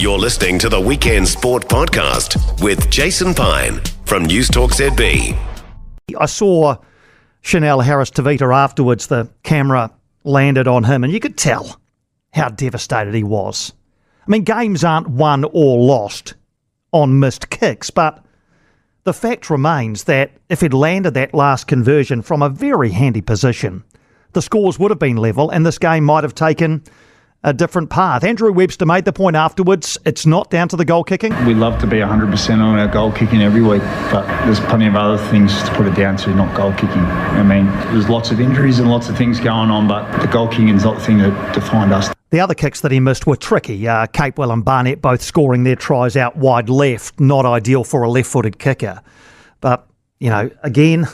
You're listening to the Weekend Sport Podcast with Jason Pine from News Talk ZB. I saw Chanel Harris-Tavita afterwards. The camera landed on him and you could tell how devastated he was. I mean, games aren't won or lost on missed kicks, but the fact remains that if he'd landed that last conversion from a very handy position, the scores would have been level and this game might have taken a different path. Andrew Webster made the point afterwards, it's not down to the goal kicking. We love to be 100% on our goal kicking every week, but there's plenty of other things to put it down to, not goal kicking. I mean, there's lots of injuries and lots of things going on, but the goal kicking is not the thing that defined us. The other kicks that he missed were tricky. Capewell and Barnett both scoring their tries out wide left, not ideal for a left-footed kicker. But, you know, again,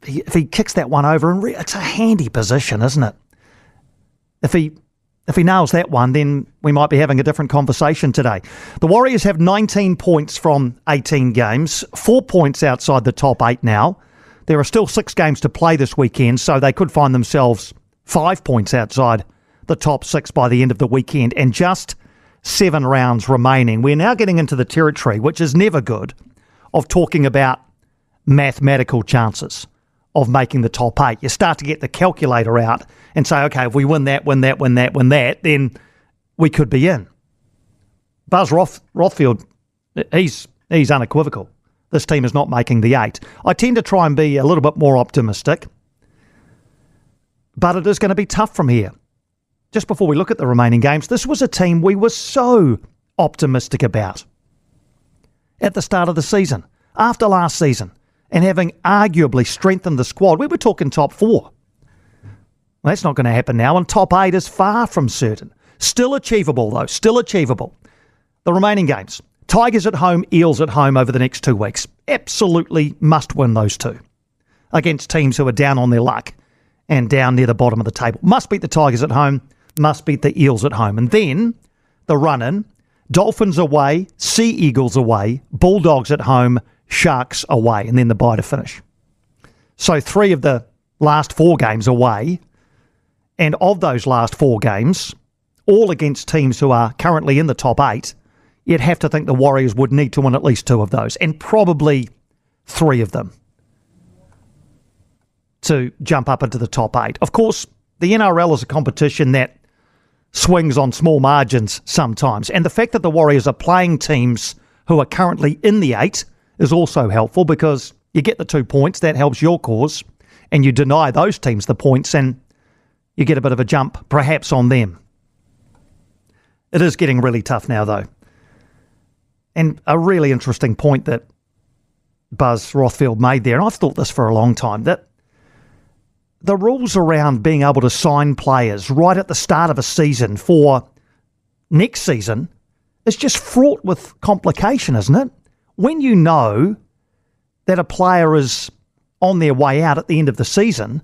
if he kicks that one over, and it's a handy position, isn't it? If he nails that one, then we might be having a different conversation today. The Warriors have 19 points from 18 games, 4 points outside the top 8 now. There are still 6 games to play this weekend, so they could find themselves 5 points outside the top 6 by the end of the weekend, and just 7 rounds remaining. We're now getting into the territory, which is never good, of talking about mathematical chances of making the top 8. You start to get the calculator out and say, okay, if we win that, then we could be in. Buzz Rothfield, he's unequivocal. This team is not making the 8. I tend to try and be a little bit more optimistic, but it is going to be tough from here. Just before we look at the remaining games, this was a team we were so optimistic about at the start of the season, after last season, and having arguably strengthened the squad. We were talking top 4. Well, that's not going to happen now, and top 8 is far from certain. Still achievable, though, still achievable. The remaining games, Tigers at home, Eels at home over the next 2 weeks. Absolutely must win those 2 against teams who are down on their luck and down near the bottom of the table. Must beat the Tigers at home, must beat the Eels at home. And then the run-in, Dolphins away, Sea Eagles away, Bulldogs at home, Sharks away, and then the bye to finish. So 3 of the last 4 games away, and of those last 4 games, all against teams who are currently in the top 8, you'd have to think the Warriors would need to win at least 2 of those, and probably 3 of them to jump up into the top 8. Of course, the NRL is a competition that swings on small margins sometimes, and the fact that the Warriors are playing teams who are currently in the 8 is also helpful, because you get the 2 points, that helps your cause, and you deny those teams the points and you get a bit of a jump perhaps on them. It is getting really tough now, though. And a really interesting point that Buzz Rothfield made there, and I've thought this for a long time, that the rules around being able to sign players right at the start of a season for next season is just fraught with complication, isn't it? When you know that a player is on their way out at the end of the season,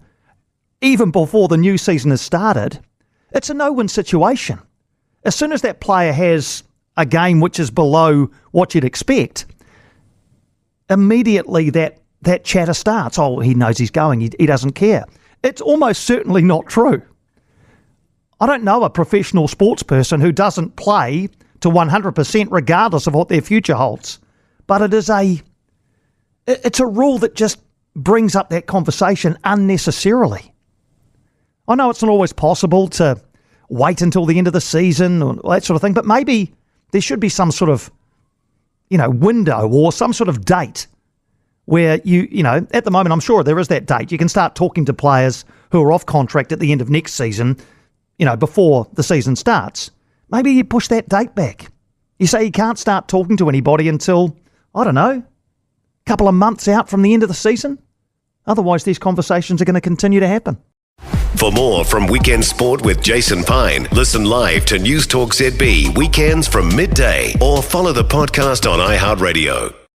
even before the new season has started, it's a no-win situation. As soon as that player has a game which is below what you'd expect, immediately that chatter starts. Oh, he knows he's going. He doesn't care. It's almost certainly not true. I don't know a professional sports person who doesn't play to 100% regardless of what their future holds. But it's a rule that just brings up that conversation unnecessarily. I know it's not always possible to wait until the end of the season or that sort of thing, but maybe there should be some sort of, window or some sort of date where at the moment, I'm sure there is that date. You can start talking to players who are off contract at the end of next season, before the season starts. Maybe you push that date back. You say you can't start talking to anybody until, I don't know, a couple of months out from the end of the season. Otherwise, these conversations are going to continue to happen. For more from Weekend Sport with Jason Pine, listen live to News Talk ZB weekends from midday or follow the podcast on iHeartRadio.